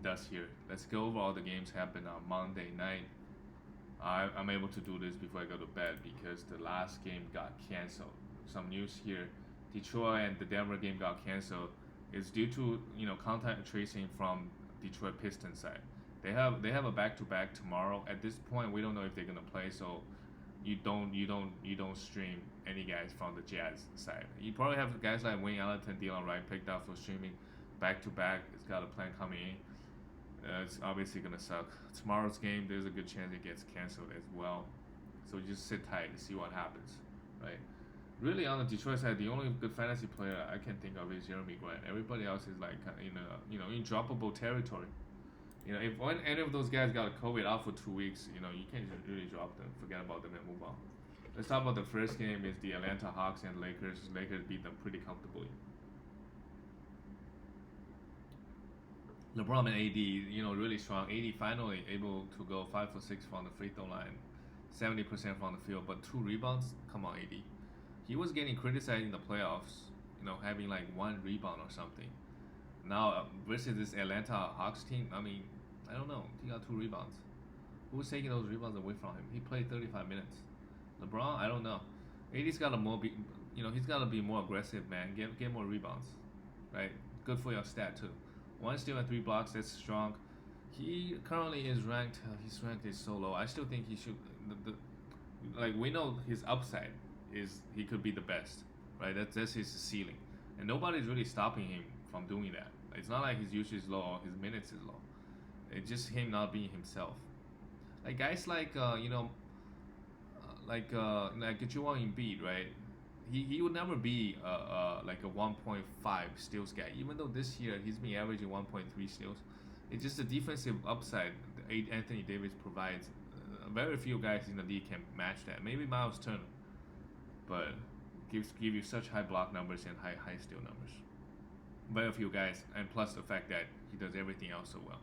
does here. Let's go over all the games happened on Monday night. I'm able to do this before I go to bed because the last game got canceled. Some news here: Detroit and the Denver game got canceled. It's due to contact tracing from Detroit Pistons side. They have a back-to-back tomorrow. At this point, we don't know if they're gonna play. So you don't stream any guys from the Jazz side. You probably have guys like Wayne Ellington, Dylan Wright picked up for streaming back to back. It's got a plan coming in. It's obviously gonna suck. Tomorrow's game, there's a good chance it gets canceled as well. So just sit tight and see what happens, right? Really, on the Detroit side, the only good fantasy player I can think of is Jeremy Grant. Everybody else is like in a in droppable territory. If when any of those guys got COVID out for 2 weeks, you can't just really drop them, forget about them, and move on. Let's talk about the first game. Is the Atlanta Hawks and Lakers. Lakers beat them pretty comfortably. LeBron and AD, really strong. AD finally able to go 5 for 6 from the free throw line, 70% from the field, but 2 rebounds. Come on, AD. He was getting criticized in the playoffs, having like 1 rebound or something. Now versus this Atlanta Hawks team, I mean, I don't know. He got 2 rebounds. Who's taking those rebounds away from him? He played 35 minutes. LeBron, I don't know. AD's got to he's got to be more aggressive, man. Get more rebounds, right? Good for your stat too. 1 steal and 3 blocks. That's strong. He currently is ranked. His rank is so low. I still think he should. Like we know his upside is he could be the best, right? That's his ceiling, and nobody's really stopping him from doing that. It's not like his usage is low or his minutes is low. It's just him not being himself. Like guys like like Joel Embiid, right? He would never be like a 1.5 steals guy. Even though this year he's been averaging 1.3 steals, it's just the defensive upside that Anthony Davis provides. Very few guys in the league can match that. Maybe Miles Turner, but give you such high block numbers and high steal numbers. Very few guys, and plus the fact that he does everything else so well.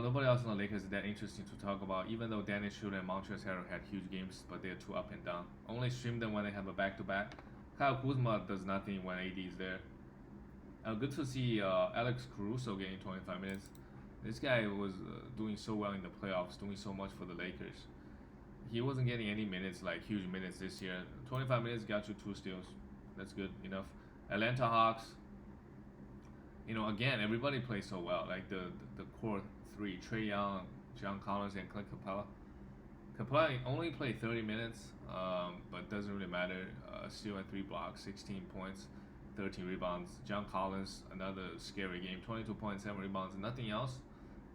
Nobody else on the Lakers is that interesting to talk about. Even though Dennis Schroeder and Montrezl Harrell had huge games, but they're too up and down. Only stream them when they have a back-to-back. Kyle Kuzma does nothing when AD is there. Good to see Alex Caruso getting 25 minutes. This guy was doing so well in the playoffs, doing so much for the Lakers. He wasn't getting any minutes, like huge minutes this year. 25 minutes got you 2 steals. That's good enough. Atlanta Hawks, again, everybody plays so well. Like the core three: Trae Young, John Collins, and Clint Capella. Capella only played 30 minutes, but doesn't really matter. Steal and 3 blocks, 16 points, 13 rebounds. John Collins, another scary game: 22 points, 7 rebounds, nothing else,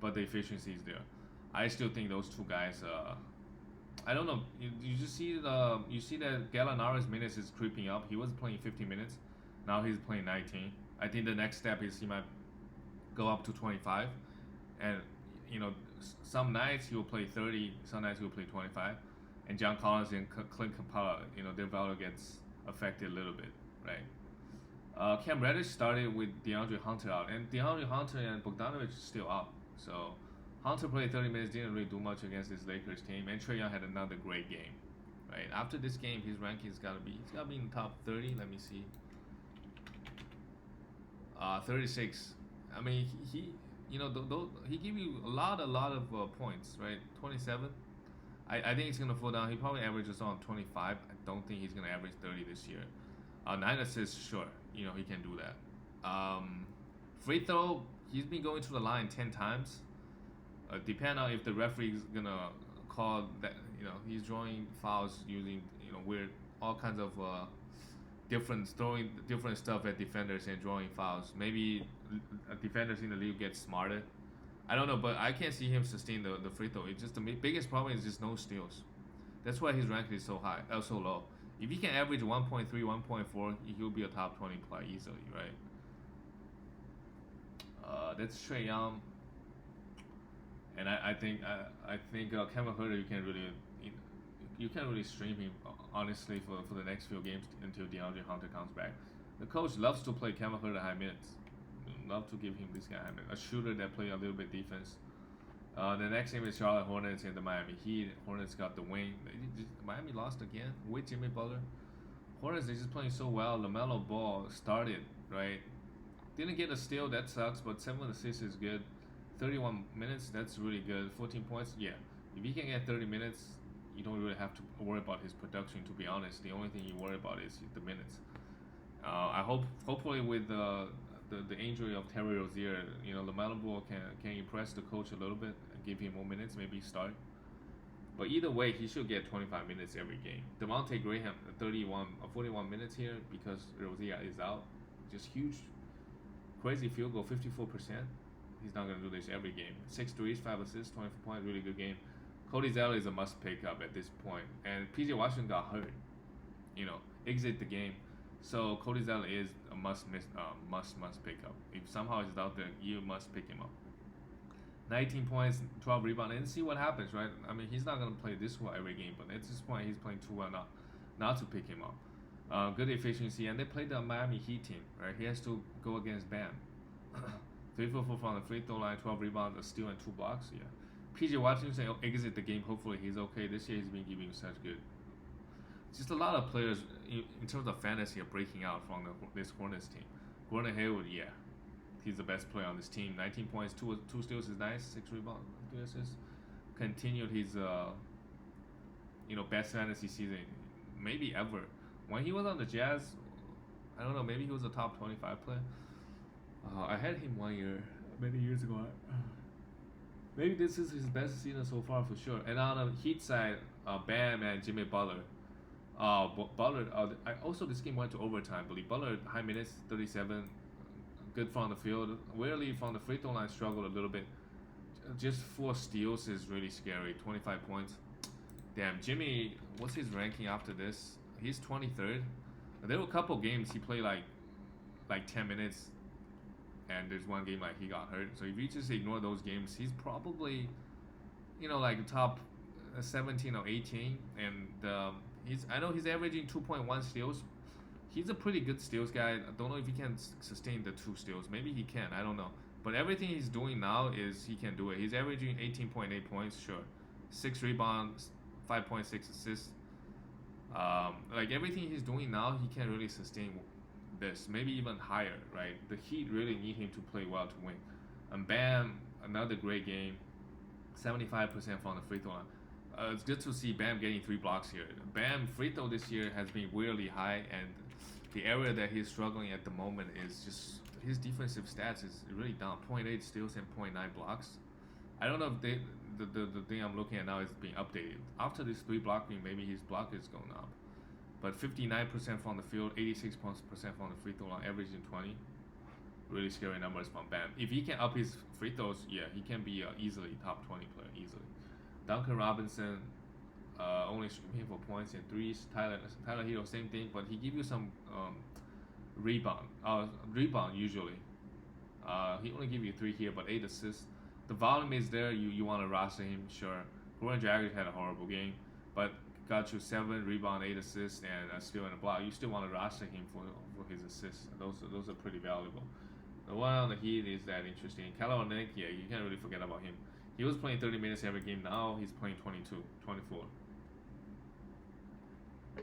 but the efficiency is there. I still think those two guys. I don't know. You just see that Gallinari's minutes is creeping up. He was playing 50 minutes, now he's playing 19. I think the next step is he might go up to 25, and some nights he will play 30, some nights he will play 25, and John Collins and Clint Capella, their value gets affected a little bit, right? Cam Reddish started with DeAndre Hunter out, and DeAndre Hunter and Bogdanovich is still out. So Hunter played 30 minutes, didn't really do much against this Lakers team, and Trae Young had another great game, right? After this game, his ranking's gotta be in the top 30. Let me see. 36. I mean, he give you a lot of points, right? 27. I think he's gonna fall down. He probably averages on 25. I don't think he's gonna average 30 this year. 9 assists, sure. He can do that. Free throw, he's been going to the line 10 times. Depend on if the referee's gonna call that. He's drawing fouls using weird all kinds of throwing different stuff at defenders and drawing fouls. Maybe defenders in the league get smarter. I don't know, but I can't see him sustain the free throw. It's just the biggest problem is just no steals. That's why his rank is so high, so low. If he can average 1.3, 1.4, he'll be a top 20 player easily, right? That's Trae Young, and I think Kevin Huerter you can't really stream him honestly for the next few games until DeAndre Hunter comes back. The coach loves to play Kevin Huerter high minutes. Love to give him this guy high minutes. A shooter that play a little bit defense. The next game is Charlotte Hornets and the Miami Heat. Hornets got the win. Miami lost again with Jimmy Butler. Hornets, they're just playing so well. LaMelo Ball started, right? Didn't get a steal, that sucks, but 7 assists is good. 31 minutes, that's really good. 14 points, yeah. If he can get 30 minutes, you don't really have to worry about his production. To be honest, the only thing you worry about is the minutes. Hopefully, with the injury of Terry Rozier, LaMelo Ball can impress the coach a little bit and give him more minutes, maybe start. But either way, he should get 25 minutes every game. Devontae Graham, 41 minutes here because Rozier is out. Just huge, crazy field goal, 54%. He's not gonna do this every game. 6 threes, 5 assists, 24 points, really good game. Cody Zeller is a must pick up at this point, and PJ Washington got hurt. Exit the game. So Cody Zeller is a must pick up. If somehow he's out there, you must pick him up. 19 points, 12 rebounds, and see what happens, right? I mean, he's not gonna play this well every game, but at this point, he's playing too well not to pick him up. Good efficiency, and they play the Miami Heat team, right? He has to go against Bam. 3 for 4 from the free throw line, 12 rebounds, a steal, and 2 blocks. Yeah. PJ Washington exit the game. Hopefully, he's okay. This year, he's been giving such good. Just a lot of players in terms of fantasy are breaking out from this Hornets team. Gordon Hayward, yeah, he's the best player on this team. 19 points, two steals is nice. 6 rebounds, 3 assists. Continued his best fantasy season maybe ever. When he was on the Jazz, I don't know, maybe he was a top 25 player. I had him 1 year, many years ago. Maybe this is his best season so far for sure. And on the Heat side, Bam and Jimmy Butler. Butler. Also, this game went to overtime. But Butler, high minutes, 37, good from the field. Weirdly, from the free throw line, struggled a little bit. Just 4 steals is really scary. 25 points. Damn, Jimmy, what's his ranking after this? He's 23rd. There were a couple games he played like 10 minutes, and there's one game like he got hurt. So if you just ignore those games, he's probably, like top 17 or 18. And I know he's averaging 2.1 steals. He's a pretty good steals guy. I don't know if he can sustain the 2 steals. Maybe he can. I don't know. But everything he's doing now is he can do it. He's averaging 18.8 points, sure. 6 rebounds, 5.6 assists. Like everything he's doing now, he can really sustain this, maybe even higher, right? The Heat really need him to play well to win. And Bam, another great game, 75% from the free throw line. It's good to see Bam getting 3 blocks here. Bam free throw this year has been weirdly high, and the area that he's struggling at the moment is just his defensive stats is really down. 0.8 steals and 0.9 blocks. I don't know if the thing I'm looking at now is being updated. After this 3 blocking, maybe his block is going up. But 59% from the field, 86% from the free throw line, averaging 20. Really scary numbers from Bam. If he can up his free throws, yeah, he can be easily top 20 player, easily. Duncan Robinson, only shooting for points and threes. Tyler Hero, same thing, but he give you some rebound usually. He only give you 3 here, but 8 assists. The volume is there. You want to roster him, sure. Goran Dragic had a horrible game, but got you 7 rebound, 8 assists, and a steal and a block. You still want to roster him for his assists. Those are pretty valuable. The one on the Heat is that interesting. Kelly Olynyk, yeah, you can't really forget about him. He was playing 30 minutes every game. Now he's playing 22, 24.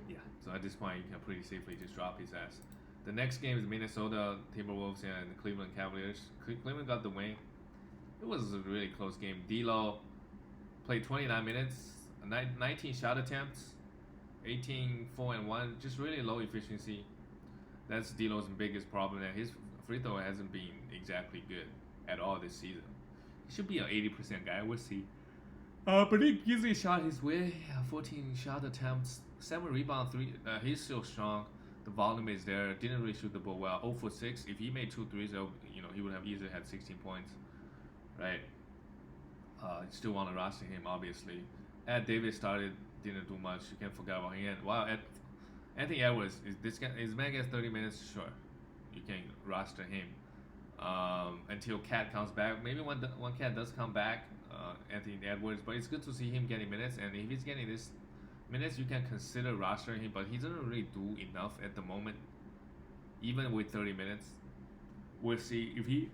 Yeah, so at this point you can pretty safely just drop his ass. The next game is Minnesota Timberwolves and Cleveland Cavaliers. Cleveland got the win. It was a really close game. D'Lo played 29 minutes, 19 shot attempts, 18, 4 and 1. Just really low efficiency. That's D'Lo's biggest problem, and his free throw hasn't been exactly good at all this season. He should be an 80% guy. We'll see. But he easily shot his way. 14 shot attempts, 7 rebounds, 3. He's still strong. The volume is there. Didn't really shoot the ball well. 0 for 6. If he made 2 threes, he would have easily had 16 points, right? Still want to roster him, obviously. Ed Davis started, didn't do much. You can't forget about him. Wow, Anthony Edwards, is man gets 30 minutes, sure. You can roster him until Cat comes back. Maybe when Cat does come back, Anthony Edwards. But it's good to see him getting minutes. And if he's getting this minutes, you can consider rostering him. But he doesn't really do enough at the moment, even with 30 minutes. We'll see if he.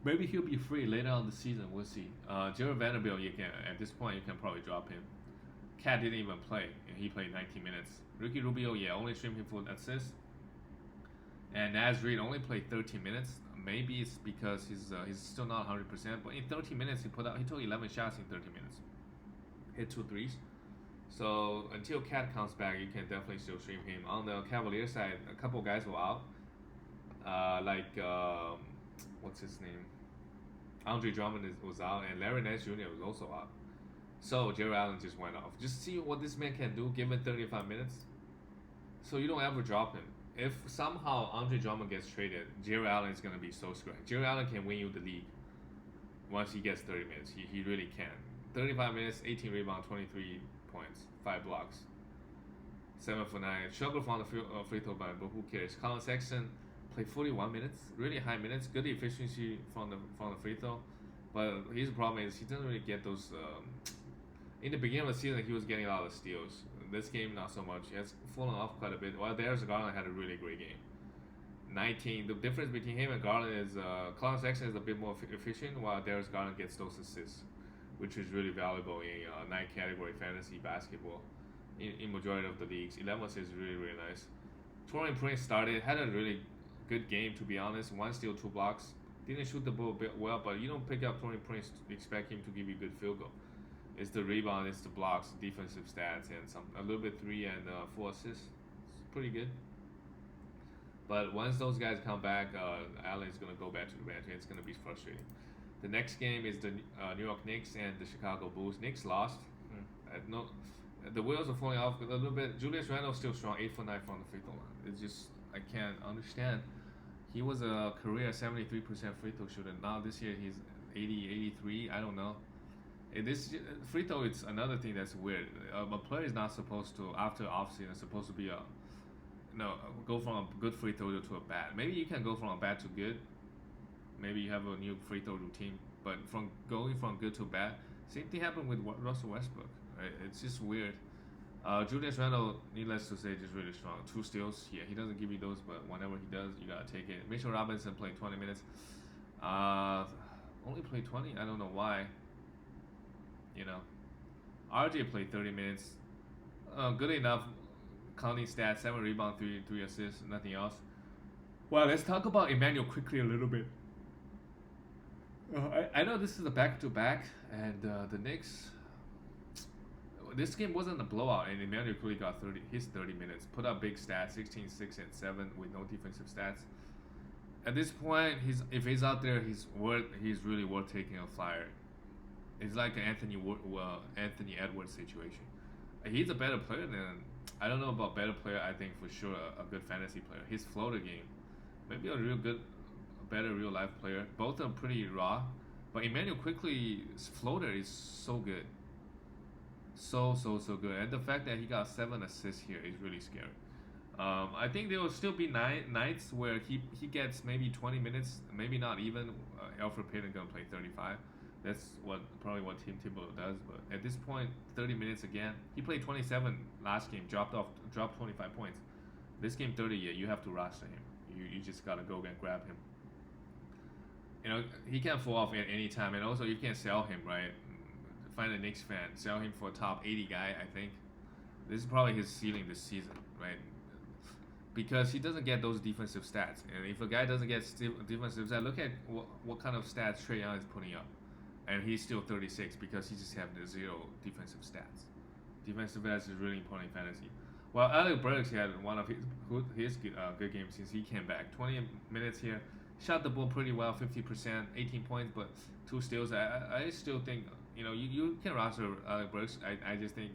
Maybe he'll be free later on the season. We'll see. Jared Vanderbilt, at this point you can probably drop him. Cat didn't even play, and he played 19 minutes. Ricky Rubio, only stream him for assists. And Naz Reid only played 13 minutes. maybe it's because he's still not 100%. But in 30 minutes, he took 11 shots in 30 minutes, hit 2 threes. So until Cat comes back, you can definitely still stream him. On the Cavalier side, a couple guys were out, what's his name? Andre Drummond was out, and Larry Nance Jr. was also out. So Jerry Allen just went off. Just see what this man can do given 35 minutes. So you don't ever drop him. If somehow Andre Drummond gets traded, Jerry Allen is gonna be so screwed. Jerry Allen can win you the league once he gets 30 minutes. He really can. 35 minutes, 18 rebounds, 23 points, 5 blocks, 7 for 9. Struggled from the free throw line, but who cares? Colin Sexton played 41 minutes, really high minutes, good efficiency from the free throw. But his problem is he doesn't really get those. In the beginning of the season, he was getting a lot of steals. This game, not so much. He has fallen off quite a bit. While Darius Garland had a really great game. 19. The difference between him and Garland is Colin Sexton is a bit more efficient, while Darius Garland gets those assists, which is really valuable in 9 category fantasy basketball. In majority of the leagues, 11 assists is really nice. Taurean Prince started, had a really good game to be honest. 1 steal, 2 blocks. Didn't shoot the ball a bit well, but you don't pick up Taurean Prince to expect him to give you a good field goal. It's the rebound, it's the blocks, defensive stats, and a little bit 3 and 4 assists. It's pretty good. But once those guys come back, Allen's gonna go back to the bench. It's gonna be frustrating. The next game is the New York Knicks and the Chicago Bulls. Knicks lost. The wheels are falling off a little bit. Julius Randle still strong, 8 for 9 from the free throw line. It's just I can't understand. He was a career 73% free throw shooter. Now this year he's 80, 83. I don't know. This free throw is another thing that's weird. A player is not supposed to, after offseason, supposed to be go from a good free throw to a bad. Maybe you can go from a bad to good. Maybe you have a new free throw routine, but from going from good to bad, same thing happened with Russell Westbrook. Right? It's just weird. Julius Randle, needless to say, just really strong. 2 steals. Yeah, he doesn't give you those, but whenever he does, you gotta take it. Mitchell Robinson played 20 minutes. Only played 20. I don't know why. RJ played 30 minutes. Good enough. Counting stats: 7 rebounds, 3 assists, nothing else. Well, let's talk about Emmanuel quickly a little bit. I know this is a back-to-back, and the Knicks. This game wasn't a blowout, and Emmanuel quickly got his 30 minutes. Put up big stats: 16, 6, and 7 with no defensive stats. At this point, if he's out there, he's really worth taking a flyer. It's like an Anthony Edwards situation. He's a better player than, I don't know about better player. I think for sure a good fantasy player. His floater game, maybe a better real life player. Both are pretty raw, but Emmanuel Quickly's floater is so good. So good, and the fact that he got 7 assists here is really scary. I think there will still be nights where he gets maybe 20 minutes, maybe not even. Alfred Payton gonna play 35. That's probably what Tim Thibodeau does. But at this point, 30 minutes again. He played 27 last game, dropped 25 points. This game 30, yeah, you have to roster him. You just gotta go and grab him. He can't fall off at any time, and also you can't sell him, right? Find a Knicks fan, sell him for a top 80 guy. I think this is probably his ceiling this season, right? Because he doesn't get those defensive stats, and if a guy doesn't get defensive stats, look at what kind of stats Trae Young is putting up, and he's still 36 because he just has 0 defensive stats. Defensive stats is really important in fantasy. Well, Alec Burks had one of his good games since he came back. 20 minutes here, shot the ball pretty well, 50%, 18 points, but 2 steals. I still think you can roster Alec Burks. I just think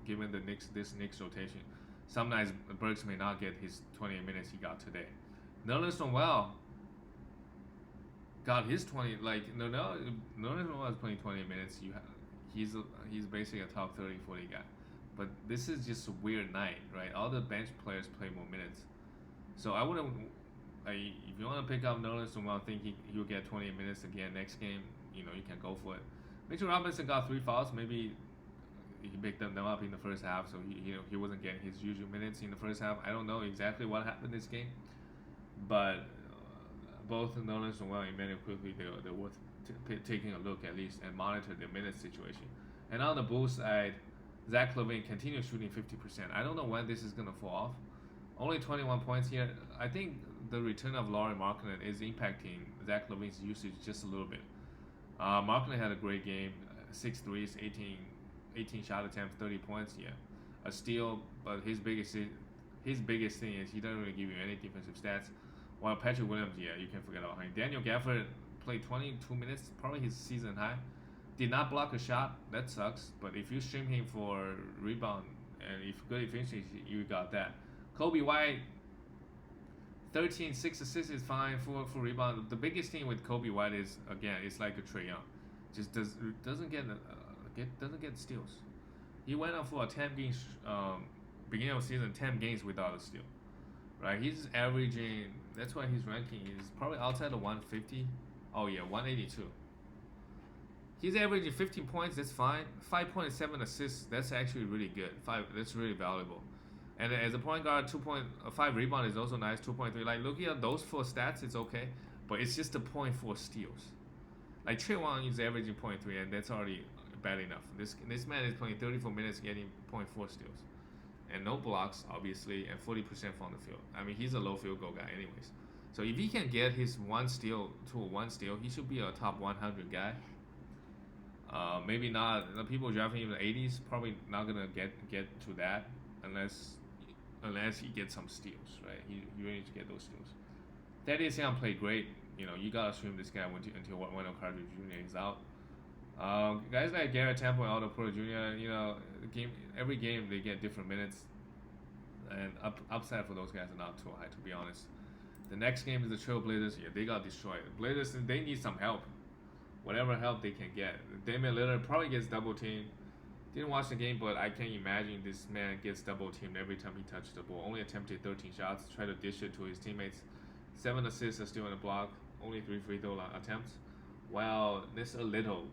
given this Knicks rotation, some nights Burks may not get his 20 minutes he got today. Nerlens Noel got his 20. Nerlens Noel is playing 20 minutes. He's basically a top 30, 40 guy. But this is just a weird night, right? All the bench players play more minutes. So I wouldn't. If you want to pick up Nerlens Noel, think he'll get 20 minutes again next game. You can go for it. Mitchell Robinson got 3 fouls. Maybe he picked them up in the first half, so he wasn't getting his usual minutes in the first half. I don't know exactly what happened this game, but both Nerlens Noel and Emmanuel Quickly, they're worth taking a look at least and monitor their minutes situation. And on the Bulls side, Zach LaVine continues shooting 50%. I don't know when this is gonna fall off. Only 21 points here. I think the return of Lauri Markkanen is impacting Zach LaVine's usage just a little bit. Markley had a great game, 6 threes, 18 shot attempts, 30 points. Yeah, a steal, but his biggest thing is he doesn't really give you any defensive stats. While Patrick Williams, yeah, you can forget about him. Daniel Gafford played 22 minutes, probably his season high. Did not block a shot, that sucks. But if you stream him for rebound and if good efficiency, you got that. Kobe White, 13, 6 assists is fine for rebound. The biggest thing with Kobe White is again, it's like a Trae Young, just doesn't get steals. He went up for a 10 games beginning of season, 10 games without a steal, right? He's averaging. That's why his ranking is probably outside of 150. Oh yeah, 182. He's averaging 15 points. That's fine. 5.7 assists. That's actually really good. That's really valuable. And as a point guard, 2.5 rebound is also nice. 2.3. Like looking at those 4 stats, it's okay. But it's just the 0.4 steals. Like Trae Young is averaging 0.3, and that's already bad enough. This man is playing 34 minutes, getting 0.4 steals, and no blocks, obviously, and 40% from the field. I mean, he's a low field goal guy, anyways. So if he can get his one steal, he should be a top 100 guy. Maybe not. The people drafting him in the 80s probably not gonna get to that unless he gets some steals, right? He really needs to get those steals. Thaddeus Young played great. You know, you gotta stream this guy until Wendell Carter Jr. is out. Guys like Garrett Temple and Otto Porter Jr., you know, every game they get different minutes, and upside for those guys are not too high, to be honest. The next game is the Trailblazers. Yeah, they got destroyed. The Blazers, they need some help. Whatever help they can get. Damian Lillard probably gets double teamed. Didn't watch the game, but I can't imagine this man gets double teamed every time he touches the ball. Only attempted 13 shots, tried to dish it to his teammates. 7 assists are still in the block. Only 3 free throw attempts. While Nissa Little,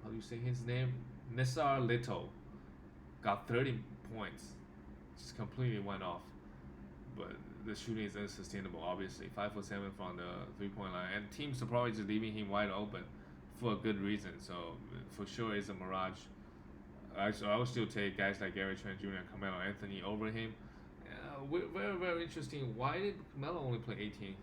how do you say his name? Nissa Little got 30 points. Just completely went off. But the shooting is unsustainable, obviously. 5 for 7 from the 3-point line. And teams are probably just leaving him wide open for a good reason. So, for sure, it's a mirage. I would still take guys like Gary Trent Jr. and Carmelo Anthony over him. Very, very interesting. Why did Carmelo only play 18?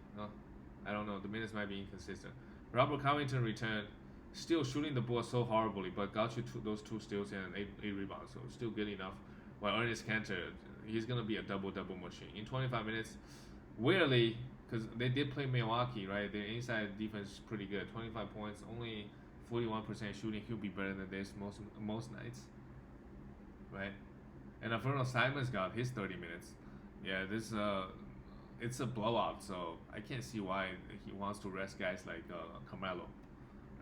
I don't know. The minutes might be inconsistent. Robert Covington returned, still shooting the ball so horribly, but got you those 2 steals and 8 rebounds. So, still good enough. While Ernest Cantor, he's going to be a double-double machine. In 25 minutes, weirdly, because they did play Milwaukee, right? Their inside defense is pretty good. 25 points, only 41% shooting. He'll be better than this most nights, right? And Alfredo Simons got his 30 minutes. Yeah, it's a blowout, so I can't see why he wants to rest guys like Carmelo.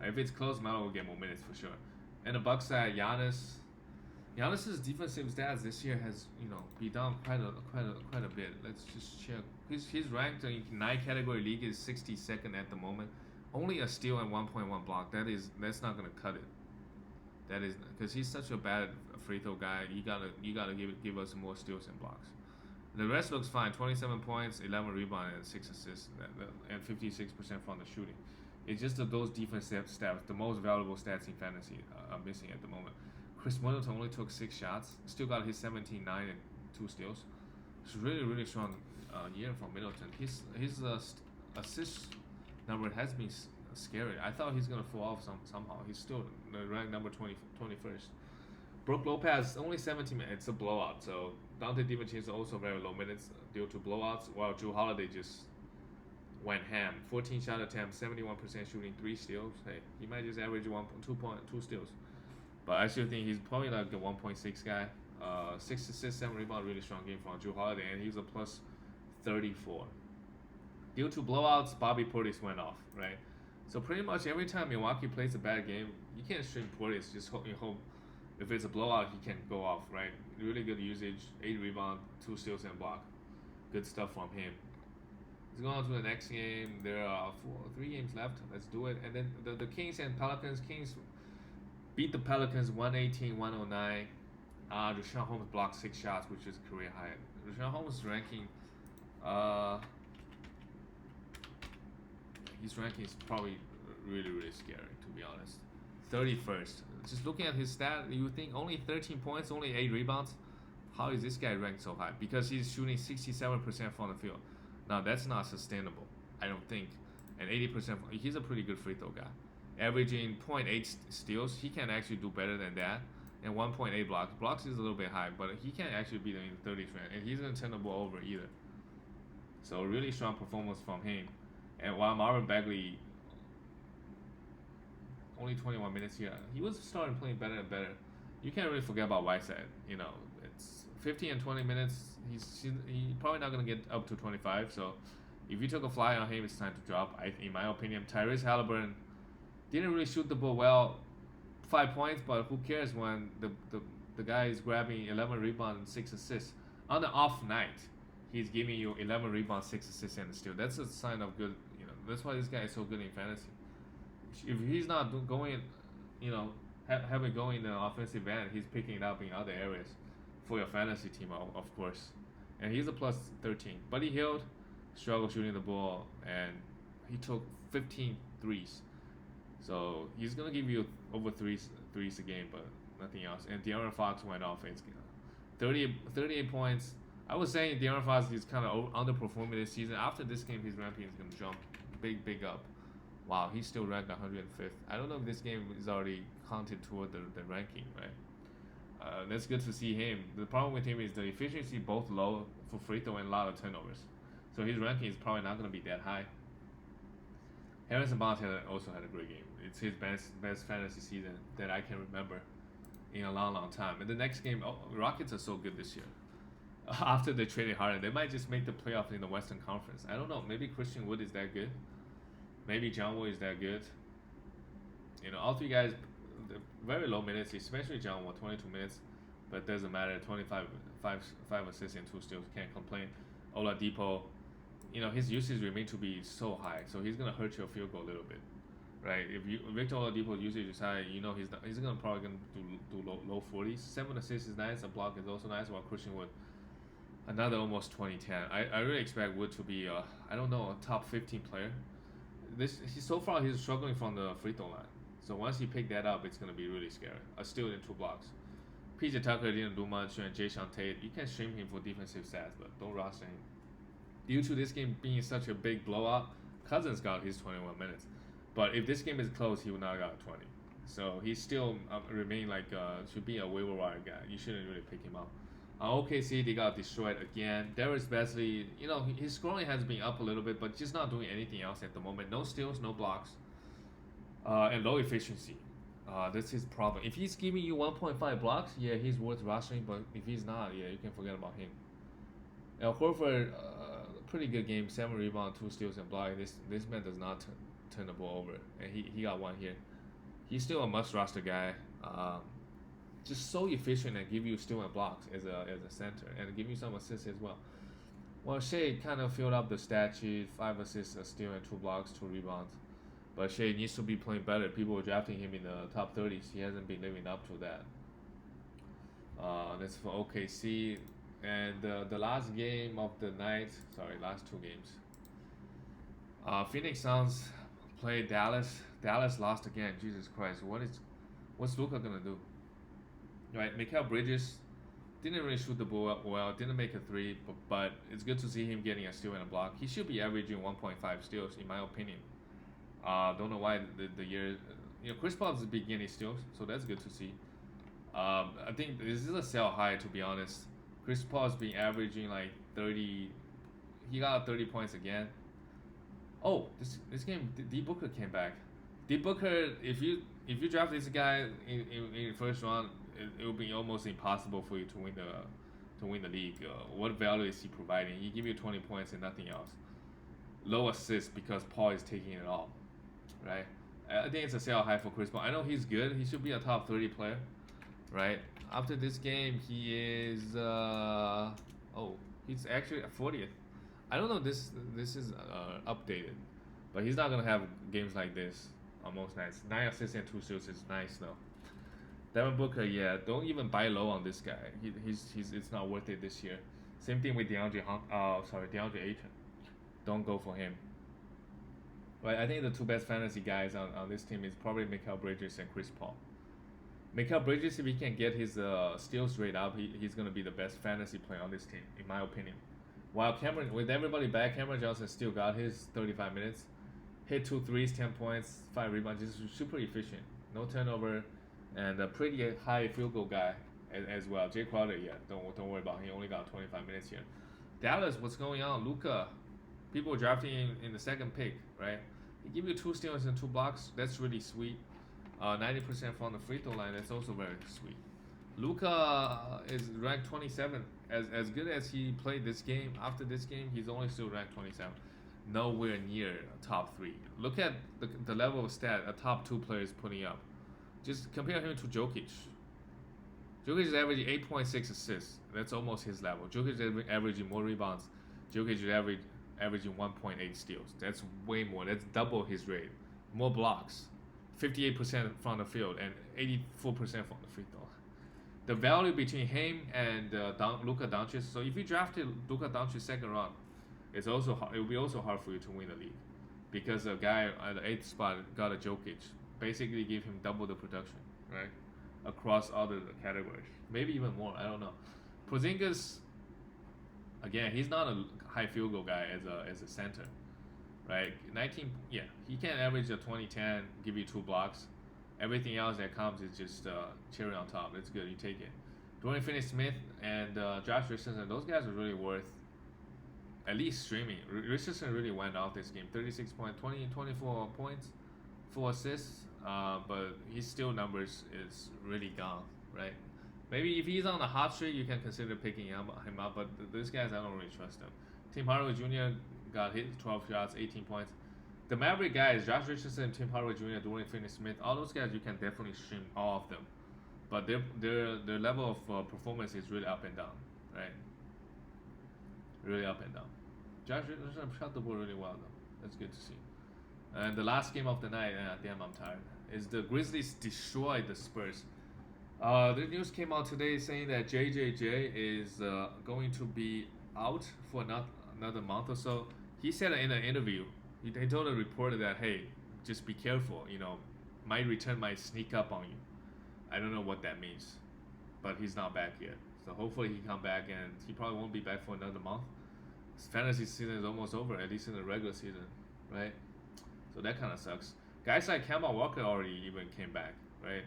If it's close, Melo will get more minutes for sure. And the Bucks side, Giannis's defensive stats this year has, be down quite a bit. Let's just check. He's ranked in 9 category league is 62nd at the moment. Only a steal and 1.1 block. That's not gonna cut it. That is because he's such a bad free throw guy. You gotta give us more steals and blocks. The rest looks fine. 27 points, 11 rebounds, and 6 assists, and 56% from the shooting. It's just that those defensive stats, the most valuable stats in fantasy, are missing at the moment. Chris Middleton only took 6 shots, still got his 17, 9, and 2 steals. It's really, really strong year from Middleton. His assist number has been scary. I thought he's gonna fall off somehow. He's still ranked number 21st. Brook Lopez only 17 minutes. It's a blowout. So Dante DiVincenzo also very low minutes due to blowouts. While Drew Holiday just went ham. 14 shot attempts, 71% shooting, 3 steals. Hey, he might just average 2 steals. But I still think he's probably like the 1.6 guy. 6 assists, 7 rebounds, really strong game from Drew Holiday, and he's a plus 34. Due to blowouts, Bobby Portis went off, right? So pretty much every time Milwaukee plays a bad game, you can't stream Portis. Just hope if it's a blowout, he can go off, right? Really good usage, 8 rebounds, 2 steals and block. Good stuff from him. Let's go on to the next game. There are 3 games left. Let's do it. And then the Kings and Pelicans. Kings beat the Pelicans 118-109. Richaun Holmes blocked 6 shots, which is career high. Richaun Holmes' ranking, his ranking is probably really, really scary, to be honest. 31st. Just looking at his stat, you would think only 13 points, only 8 rebounds. How is this guy ranked so high? Because he's shooting 67% from the field. Now, that's not sustainable, I don't think. and 80%. He's a pretty good free throw guy, averaging 0.8 steals. He can actually do better than that, and 1.8 blocks. Blocks is a little bit high, but he can't actually beat him in the 30s range, and he's gonna turn the ball over either. So really strong performance from him. And while Marvin Bagley only 21 minutes here, he was starting playing better and better. You can't really forget about Whiteside. You know, it's 15 and 20 minutes. He's probably not gonna get up to 25. So if you took a fly on him, it's time to drop. In my opinion, Tyrese Halliburton didn't really shoot the ball well, 5 points, but who cares when the guy is grabbing 11 rebounds and 6 assists on the off night. He's giving you 11 rebounds, 6 assists, and a steal. That's a sign of good. You know, that's why this guy is so good in fantasy. If he's not going, you know, have it going in the offensive end, he's picking it up in other areas for your fantasy team, of course. And he's a plus 13. Buddy Hield struggled shooting the ball, and he took 15 threes. So he's gonna give you over threes a game, but nothing else. And De'Aaron Fox went off. It's 38 points. I was saying De'Aaron Fox is kind of underperforming this season. After this game, his ranking is gonna jump big up. Wow, he's still ranked 105th. I don't know if this game is already counted toward the ranking, right? That's good to see him. The problem with him is the efficiency both low for free throw and a lot of turnovers. So his ranking is probably not going to be that high. Harrison Barnes also had a great game. It's his best fantasy season that I can remember in a long time. And the next game, Rockets are so good this year. After they traded Harden, they might just make the playoffs in the Western Conference. I don't know. Maybe Christian Wood is that good. Maybe John Wall is that good. You know, all three guys, very low minutes, especially John Wall, 22 minutes. But it doesn't matter. 5 assists and 2 steals. Can't complain. Oladipo, you know, his usage remains to be so high, so he's gonna hurt your field goal a little bit, right? If Victor Oladipo's usage is high, you know he's probably gonna do low 40s. 7 assists is nice. A block is also nice. While Christian Wood, another almost 20-10. I really expect Wood to be I don't know, a top 15 player. So far he's struggling from the free throw line. So once he pick that up, it's gonna be really scary. A steal in 2 blocks. PJ Tucker didn't do much, and Jason Tate, you can stream him for defensive stats, but don't roster him. Due to this game being such a big blowout, Cousins got his 21 minutes. But if this game is close, he would not got 20. So he still remain like should be a waiver wire guy. You shouldn't really pick him up. OKC, they got destroyed again. Darius Bazley, you know, his scoring has been up a little bit, but just not doing anything else at the moment. No steals, no blocks, and low efficiency. That's his problem. If he's giving you 1.5 blocks, yeah, he's worth rostering. But if he's not, yeah, you can forget about him. Al Horford, pretty good game. 7 rebounds, 2 steals, and block. This man does not turn the ball over, and he got 1 here. He's still a must roster guy. Just so efficient and give you steal and blocks as a center, and give you some assists as well. Well, Shea kind of filled up the stat sheet: 5 assists, a steal, and 2 blocks, 2 rebounds. But Shea needs to be playing better. People were drafting him in the top 30s. He hasn't been living up to that. That's for OKC. And the last game of the night, last 2 games. Phoenix Suns played Dallas. Dallas lost again. Jesus Christ, what's Luka gonna do? Right, Mikal Bridges didn't really shoot the ball well. Didn't make a 3, but it's good to see him getting a steal and a block. He should be averaging 1.5 steals, in my opinion. Don't know why the year, Chris Paul is beginning steals, so that's good to see. I think this is a sell high, to be honest. Chris Paul's been averaging like 30. He got 30 points again. Oh, this game, D Booker came back. D Booker, if you draft this guy in the first round, it will be almost impossible for you to win the league. What value is he providing? He give you 20 points and nothing else. Low assist because Paul is taking it all, right? I think it's a sell high for Chris Paul. I know he's good. He should be a top 30 player, right? After this game, he is he's actually a 40th. I don't know. This is updated, but he's not gonna have games like this on most nights. 9 assists and 2 steals is nice though. Devin Booker, yeah, don't even buy low on this guy. He's it's not worth it this year. Same thing with DeAndre Ayton. Don't go for him. Right, I think the 2 best fantasy guys on this team is probably Mikal Bridges and Chris Paul. Mikal Bridges, if he can get his steals rate up, he's gonna be the best fantasy player on this team, in my opinion. While with everybody back, Cameron Johnson still got his 35 minutes. hit 2 threes, 10 points, 5 rebounds. Just super efficient, no turnover, and a pretty high field goal guy as well. Jay Crowder, yeah, don't worry about him. He only got 25 minutes here. Dallas, what's going on? Luka, people drafting him in the second pick, right? He give you 2 steals and 2 blocks. That's really sweet. 90% from the free throw line. That's also very sweet. Luka is ranked 27th. As good as he played this game, after this game, he's only still ranked 27th. Nowhere near top 3. Look at the level of stat a top 2 player is putting up. Just compare him to Jokic. Jokic is averaging 8.6 assists. That's almost his level. Jokic is averaging more rebounds. Jokic is averaging 1.8 steals. That's way more. That's double his rate. More blocks. 58% from the field and 84% from the free throw. The value between him and Luka Doncic. So if you drafted Luka Doncic second round, it will be also hard for you to win the league, because a guy at the 8th spot got a Jokic, basically give him double the production, right? Across all the categories, maybe even more. I don't know. Porzingis, again, he's not a high field goal guy as a center, right? 19, yeah, he can average a 20-10, give you 2 blocks. Everything else that comes is just cherry on top. It's good, you take it. Dorian Finney-Smith and Josh Richardson, those guys are really worth at least streaming. Richardson really went off this game. 36 points, 24 points, 4 assists. But his still numbers is really gone, right? Maybe if he's on the hot streak, you can consider picking him up. But these guys, I don't really trust them. Tim Hardaway Jr. got hit 12 shots, 18 points. The Maverick guys, Josh Richardson, Tim Hardaway Jr., Dorian Finney-Smith, all those guys, you can definitely stream all of them. But their level of performance is really up and down, right? Really up and down. Josh Richardson shot the ball really well, though. That's good to see. And the last game of the night, damn, I'm tired, is the Grizzlies destroyed the Spurs. The news came out today saying that JJJ is going to be out for another month or so. He said in an interview, he told a reporter that, hey, just be careful, my return might sneak up on you. I don't know what that means, but he's not back yet. So hopefully he come back, and he probably won't be back for another month. His fantasy season is almost over, at least in the regular season, right? So that kind of sucks. Guys like Kemba Walker already even came back, right?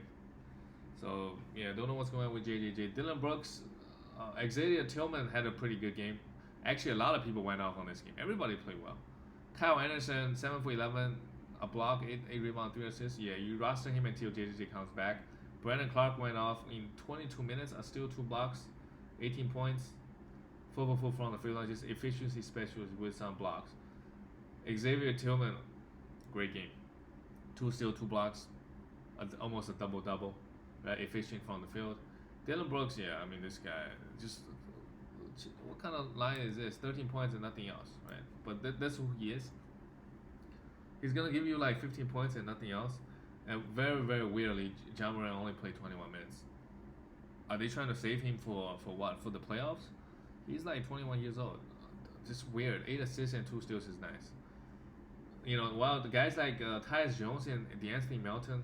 So yeah, don't know what's going on with JJJ. Dylan Brooks, Xavier Tillman had a pretty good game. Actually, a lot of people went off on this game. Everybody played well. Kyle Anderson, 7 for 11, a block, 8 rebounds, 3 assists. Yeah, you roster him until JJJ comes back. Brandon Clark went off in 22 minutes, still 2 blocks, 18 points, 4 for 4 from the field line, just efficiency specialist with some blocks. Xavier Tillman, great game. 2 steals, 2 blocks, almost a double-double, right? Efficient from the field. Dylan Brooks, yeah, I mean, this guy, just, what kind of line is this? 13 points and nothing else, right? But that's who he is. He's going to give you like 15 points and nothing else. And very, very weirdly, Ja Morant only played 21 minutes. Are they trying to save him for what? For the playoffs? He's like 21 years old. Just weird. 8 assists and 2 steals is nice. While the guys like Tyus Jones and DeAnthony Melton,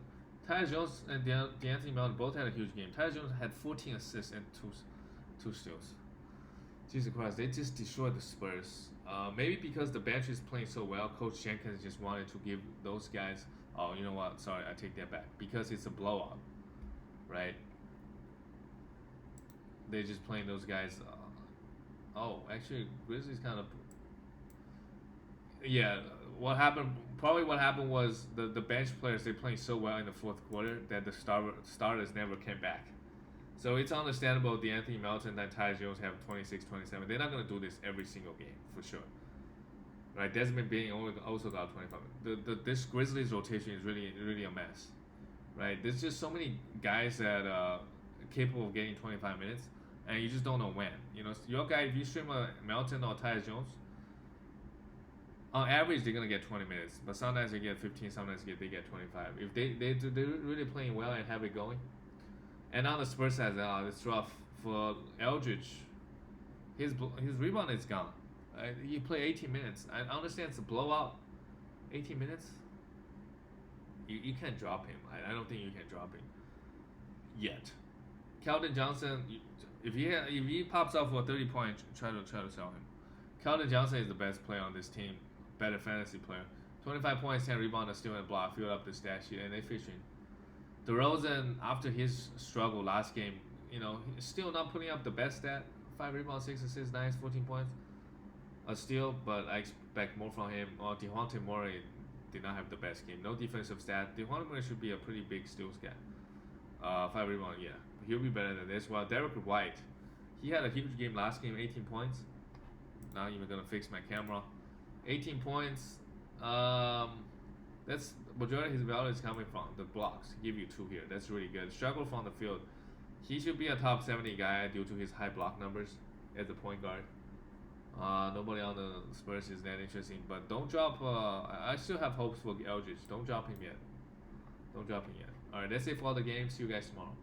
Tyus Jones and DeAnthony Melton both had a huge game. Tyus Jones had 14 assists and 2 steals. Jesus Christ, they just destroyed the Spurs. Maybe because the bench is playing so well, Coach Jenkins just wanted to give those guys, oh, you know what, sorry, I take that back. Because it's a blowout, right? They're just playing those guys. Actually, Grizzlies kind of... Yeah, what happened was the bench players, they're playing so well in the fourth quarter that the starters never came back. So it's understandable DeAnthony Melton and Tyus Jones have 26, 27. They're not going to do this every single game, for sure. Right? Desmond Bane also got 25. This Grizzlies rotation is really, really a mess. Right? There's just so many guys that are capable of getting 25 minutes, and you just don't know when. Your guy, if you stream a Melton or Tyus Jones, on average, they're going to get 20 minutes. But sometimes they get 15, sometimes they get 25. If they're really playing well and have it going. And on the Spurs side, it's rough for Eldridge. His rebound is gone. He played 18 minutes. I understand it's a blowout. 18 minutes? You can't drop him. I don't think you can drop him yet. Keldon Johnson, if he pops up for 30 points, try to sell him. Keldon Johnson is the best player on this team, better fantasy player. 25 points, 10 rebounds, steal and block, fill up the stat sheet, and efficient. DeRozan, after his struggle last game, he's still not putting up the best stat. 5 rebounds, 6 assists, 9, 14 points. A steal, but I expect more from him. DeJounte Murray did not have the best game. No defensive stat. DeJounte Murray should be a pretty big steals guy. 5 rebounds, yeah. He'll be better than this. Well, Derek White, he had a huge game last game, 18 points. Not even gonna fix my camera. 18 points. That's majority of his value is coming from the blocks. Give you 2 here. That's really good. Struggle from the field. He should be a top 70 guy due to his high block numbers as a point guard. Nobody on the Spurs is that interesting, but don't drop. I still have hopes for Eldridge. Don't drop him yet. Alright, that's it for all the games. See you guys tomorrow.